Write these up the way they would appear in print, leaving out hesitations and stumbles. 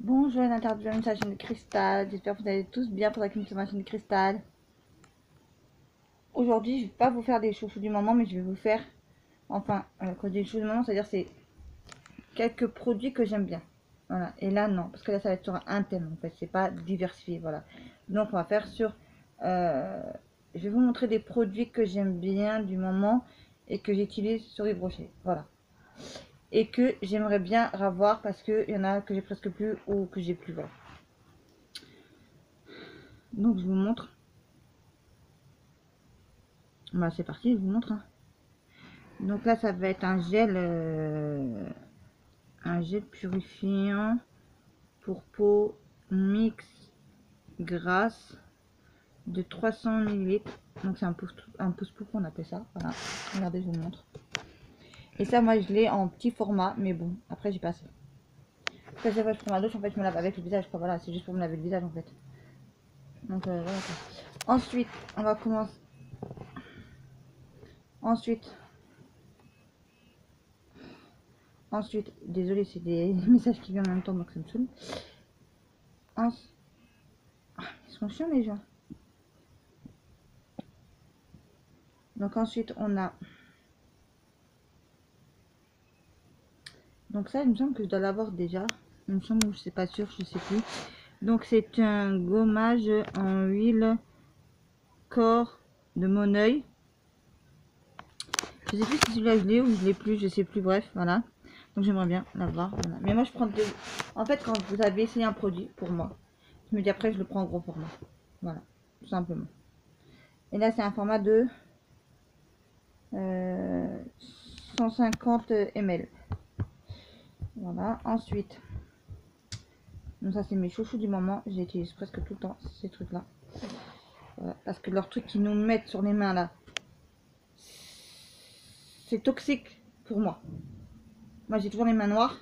Bonjour les internautes de la chaîne de Cristal, j'espère que vous allez tous bien pour la clinique sur ma chaîne de Cristal. Aujourd'hui, je ne vais pas vous faire des chouchous du moment, mais je vais vous faire, enfin, quand je dis chouchous du moment, c'est-à-dire c'est quelques produits que j'aime bien. Voilà, et là non, parce que là ça va être sur un thème en fait, c'est pas diversifié, voilà. Donc on va faire sur, je vais vous montrer des produits que j'aime bien du moment et que j'utilise sur les brochets, voilà. Et que j'aimerais bien revoir parce qu'il y en a que j'ai presque plus ou que j'ai plus, voilà. Donc je vous montre. Bah c'est parti, je vous montre. Hein. Donc là ça va être un gel purifiant pour peau mix grasse de 300 ml. Donc c'est un pouce pouce on appelle ça. Voilà. Regardez, je vous montre. Et ça moi je l'ai en petit format, mais bon après j'ai passé. Ça c'est vrai, je prends ma douche, en fait je me lave avec le visage quoi. Voilà, c'est juste pour me laver le visage en fait. Donc voilà. Ensuite on va commencer. Ensuite, désolé, c'est des messages qui viennent en même temps, donc ça me saoule. Ils sont chiants les gens. Donc ensuite, on a... Donc ça, il me semble que je dois l'avoir déjà. Il me semble, je sais pas sûr, je sais plus. Donc c'est un gommage en huile corps de mon oeil. Je sais plus si celui-là je l'ai ou je l'ai plus, je sais plus, bref, voilà. Donc j'aimerais bien l'avoir, voilà. Mais moi je prends des... En fait, quand vous avez essayé un produit, pour moi, je me dis après je le prends en gros format. Voilà, tout simplement. Et là c'est un format de 150 ml. Voilà, ensuite, donc ça c'est mes chouchous du moment, j'utilise presque tout le temps ces trucs là. Voilà, parce que leurs trucs qu'ils nous mettent sur les mains là, c'est toxique pour moi. Moi j'ai toujours les mains noires,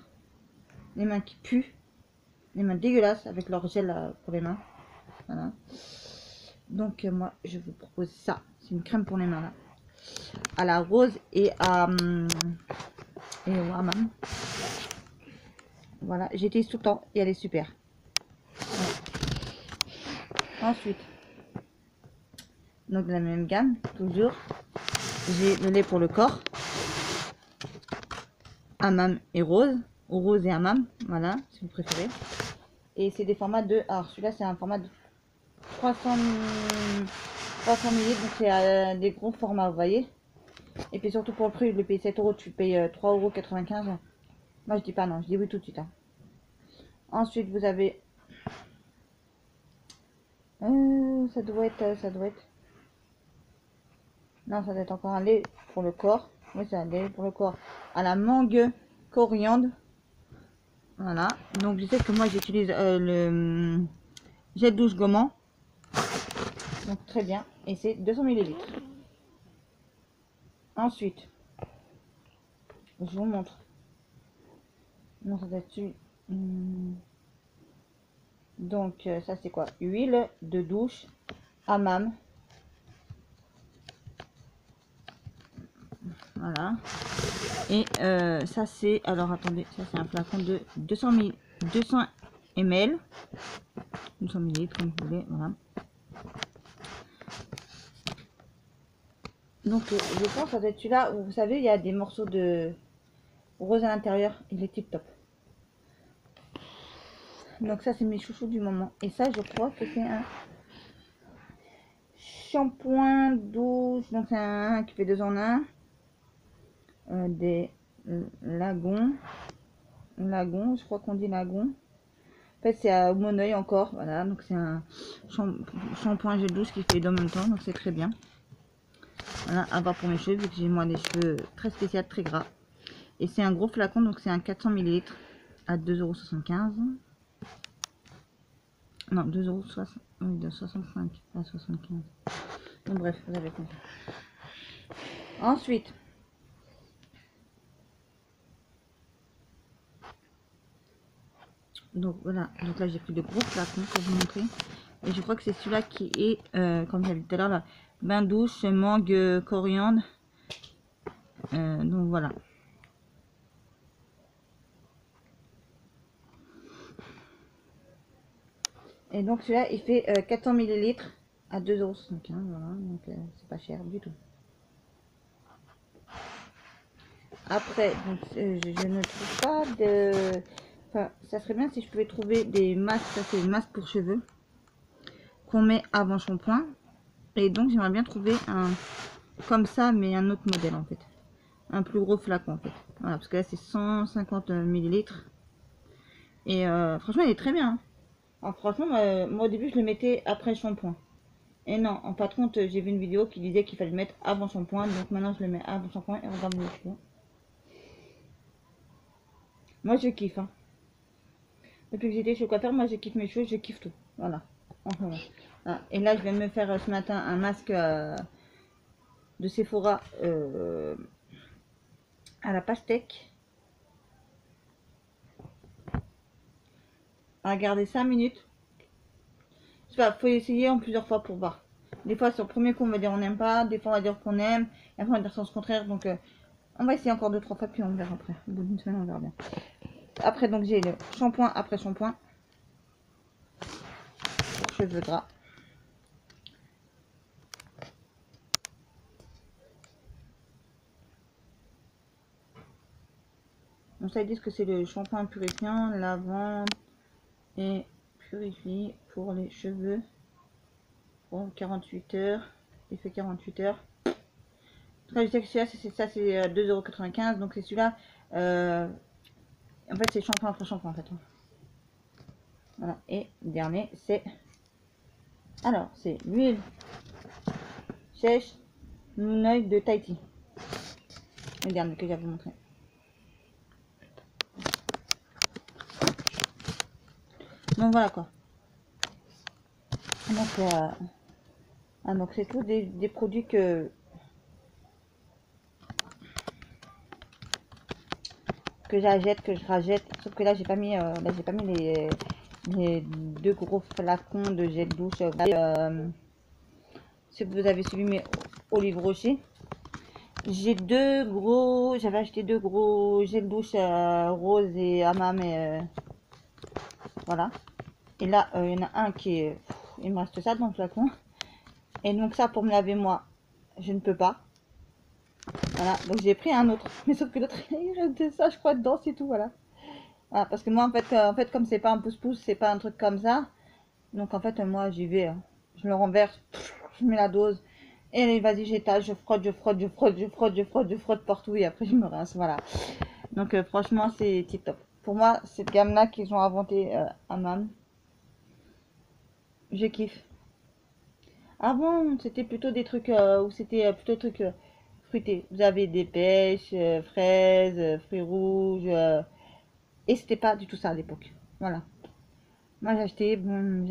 les mains qui puent, les mains dégueulasses avec leur gel pour les mains. Voilà. Donc moi je vous propose ça, c'est une crème pour les mains là, à la rose et au hammam. Voilà, j'utilise tout le temps et elle est super. Voilà. Ensuite, donc de la même gamme, toujours, j'ai le lait pour le corps, hammam et rose, ou rose et hammam, voilà, si vous préférez. Et c'est des formats de, alors celui-là c'est un format de 300 ml, donc c'est des gros formats, vous voyez. Et puis surtout pour le prix, je l'ai payé 7 euros, tu payes 3,95 €. Moi je dis pas non, je dis oui tout de suite. Hein. Ensuite vous avez, ça doit être, non ça doit être encore un lait pour le corps. Oui c'est un lait pour le corps à la mangue coriandre. Voilà, donc je sais que moi j'utilise le gel douche gommant. Donc très bien, et c'est 200 ml. Ensuite, je vous montre. Non, ça dessus. Donc ça c'est quoi? Huile de douche hammam. Voilà. Et ça c'est, alors attendez, ça c'est un flacon de 200 ml. 200 ml comme vous voulez, voilà. Donc je pense que ça doit être celui-là où vous savez il y a des morceaux de rose à l'intérieur, il est tip top. Donc ça c'est mes chouchous du moment. Et ça je crois que c'est un shampoing douche, donc c'est un qui fait 2 en 1. Des lagons, je crois qu'on dit lagon. En fait c'est à mon oeil encore, voilà, donc c'est un shampoing gel douche qui fait en même temps, donc c'est très bien. Voilà, à voir pour mes cheveux, vu que j'ai moi des cheveux très spéciaux, très gras. Et c'est un gros flacon, donc c'est un 400 ml à 2,75 €. Non, 2,65 € à 75. Donc bref, vous avez compris. Ensuite, donc voilà, donc là j'ai pris de gros flacons pour vous montrer. Et je crois que c'est celui-là qui est, comme j'avais dit tout à l'heure, là, bain douche, mangue, coriandre. Donc voilà. Et donc celui-là, il fait 400 millilitres à 2,75 €. Voilà, donc c'est pas cher du tout. Après, donc, je ne trouve pas de... Enfin, ça serait bien si je pouvais trouver des masques. Ça, c'est des masques pour cheveux qu'on met avant shampoing. Et donc, j'aimerais bien trouver un comme ça, mais un autre modèle en fait. Un plus gros flacon en fait. Voilà, parce que là, c'est 150 millilitres. Et franchement, il est très bien. Hein. Alors, franchement, moi au début, je le mettais après le shampoing. Et non, en fin de compte, j'ai vu une vidéo qui disait qu'il fallait le mettre avant shampoing. Donc maintenant, je le mets avant shampoing et regarde les cheveux. Moi, je kiffe. Hein. Depuis que j'étais chez le coiffeur, moi, je kiffe mes cheveux, je kiffe tout. Voilà. Enfin, voilà. Et là, je vais me faire ce matin un masque de Sephora à la pastèque. À garder 5 minutes. Je sais pas, faut essayer en plusieurs fois pour voir. Des fois, sur le premier coup, on va dire on n'aime pas. Des fois, on va dire qu'on aime. Et après, on va dire sens contraire. Donc, on va essayer encore 2-3 fois, puis on verra après. Au bout d'une semaine, on verra bien. Après, donc, j'ai le shampoing après shampoing. Cheveux gras. Donc, ça, ils disent que c'est le shampoing purifiant, lavande et purifie pour les cheveux. Pour 48 heures. Il fait 48 heures. Je sais que celui-là, c'est 2,95 €. Donc, c'est celui-là. En fait, c'est shampoing après shampoing en fait. Voilà. Et dernier, c'est. Alors, c'est l'huile sèche Moon de Tahiti. Le dernier que j'avais montré. Donc voilà quoi. Donc c'est tous des produits que j'achète, que je rachète. Sauf que là j'ai pas mis les 2 gros flacons de gel douche. Si vous avez suivi mes olives rocher. J'ai j'avais acheté 2 gros gel douche rose et hammam et voilà. Et là, il y en a un qui est, il me reste ça dans le flacon. Et donc ça, pour me laver moi, je ne peux pas. Voilà, donc j'ai pris un autre. Mais sauf que l'autre, il reste ça, je crois, dedans, c'est tout, voilà. Voilà, parce que moi, en fait comme c'est pas un pouce-pouce, c'est pas un truc comme ça. Donc en fait, moi, j'y vais. Hein. Je le renverse, je mets la dose. Et allez, vas-y, j'étale, je frotte, je frotte, je frotte, je frotte, je frotte, je frotte partout. Et après, je me rince, voilà. Donc franchement, c'est tip top. Pour moi, cette gamme-là qu'ils ont inventé Hammam, je kiffe. Avant, c'était plutôt des trucs où c'était plutôt des trucs fruités. Vous avez des pêches, fraises, fruits rouges, et c'était pas du tout ça à l'époque. Voilà. Moi j'ai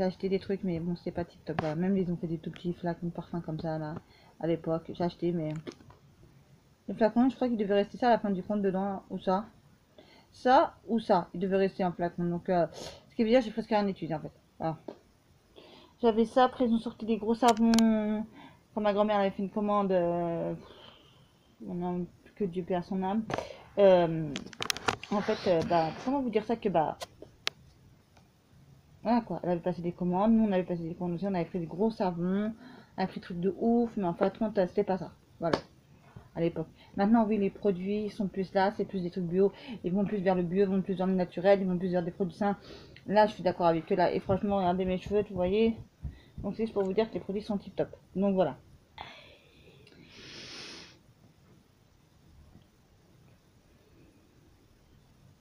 acheté des trucs, mais bon, c'était pas tip top. Voilà. Même ils ont fait des tout petits flacons de parfum comme ça là, à l'époque. J'ai acheté, mais le flacon, je crois qu'il devait rester ça à la fin du compte dedans, ou ça. Ça ou ça, il devait rester un flacon. Donc, ce qui veut dire j'ai presque rien étudié en fait. Voilà. J'avais ça, après ils ont sorti des gros savons. Quand ma grand-mère avait fait une commande, que Dieu paie à son âme. En fait, comment vous dire ça que voilà quoi, elle avait passé des commandes, nous on avait passé des commandes aussi, on avait pris des gros savons, on avait pris des trucs de ouf, mais en fait, c'était pas ça. Voilà, à l'époque. Maintenant, oui, les produits sont plus là, c'est plus des trucs bio, ils vont plus vers le bio, ils vont plus vers le naturel, ils vont plus vers des produits sains. Là, je suis d'accord avec eux là, et franchement, regardez mes cheveux, vous voyez. Donc, c'est juste pour vous dire que les produits sont tip top. Donc, voilà.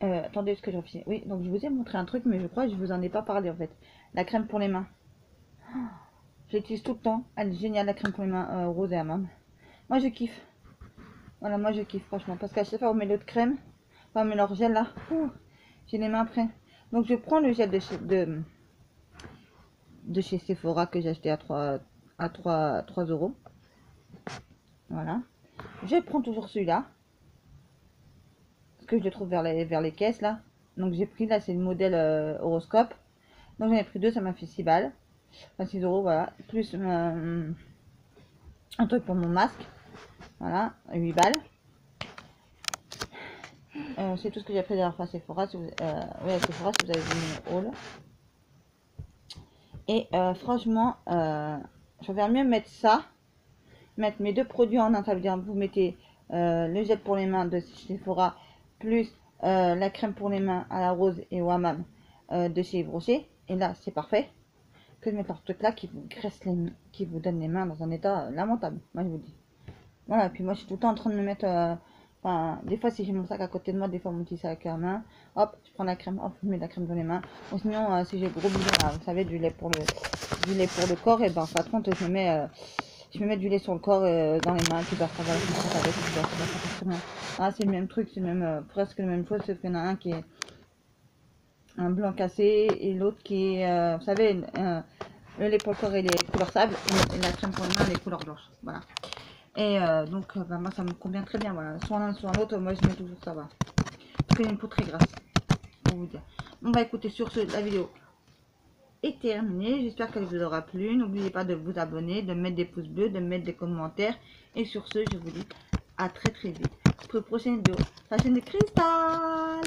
Attendez, ce que je réfléchis. Oui, donc je vous ai montré un truc, mais je crois que je vous en ai pas parlé en fait. La crème pour les mains. Je l'utilise tout le temps. Elle est géniale, la crème pour les mains rose et amande. Moi, je kiffe. Voilà, moi, je kiffe, franchement. Parce qu'à chaque fois, on met l'autre crème. Enfin, on met leur gel là. J'ai les mains prêtes. Donc, je prends le gel de chez Sephora que j'ai acheté à 3 €. Voilà. Je prends toujours celui-là. Parce que je le trouve vers les caisses là. Donc, j'ai pris là, c'est le modèle horoscope. Donc, j'en ai pris 2, ça m'a fait 6 balles. Enfin, 6 €, voilà. Plus un truc pour mon masque. Voilà, 8 balles. C'est tout ce que j'ai pris d'ailleurs à Sephora. Si vous, ouais, Sephora, si vous avez vu mon haul. Et franchement, je vais mieux mettre ça, mettre mes deux produits en un. Ça veut dire vous mettez le gel pour les mains de chez Sephora plus la crème pour les mains à la rose et au hammam de chez Yves Rocher. Et là, c'est parfait. Que de mettre leur truc là qui vous graisse les mains, qui vous donne les mains dans un état lamentable. Moi, je vous dis. Voilà, puis moi, je suis tout le temps en train de me mettre. Enfin, des fois, si j'ai mon sac à côté de moi, des fois mon petit sac à main, hop, je prends la crème, hop, je mets la crème dans les mains. Ou sinon, si j'ai gros bidon, là, vous savez, du lait pour le corps, et ben, par contre, je me mets du lait sur le corps, dans les mains, puis bah, ça va, ça va. Ah, c'est le même truc, c'est le même, presque la même chose, sauf qu'il y en a un qui est un blanc cassé et l'autre qui est, vous savez, le lait pour le corps, il est couleur sable, et la crème pour les mains, elle est couleur blanche. Voilà. Et donc, bah, moi, ça me convient très bien. Voilà. Soit l'un, soit l'autre, moi, je mets toujours ça. Voilà. Parce que j'ai une peau très grasse, pour vous dire. Bon, bah, écoutez, sur ce, la vidéo est terminée. J'espère qu'elle vous aura plu. N'oubliez pas de vous abonner, de mettre des pouces bleus, de mettre des commentaires. Et sur ce, je vous dis à très très vite pour une prochaine vidéo. La chaîne de Cristal.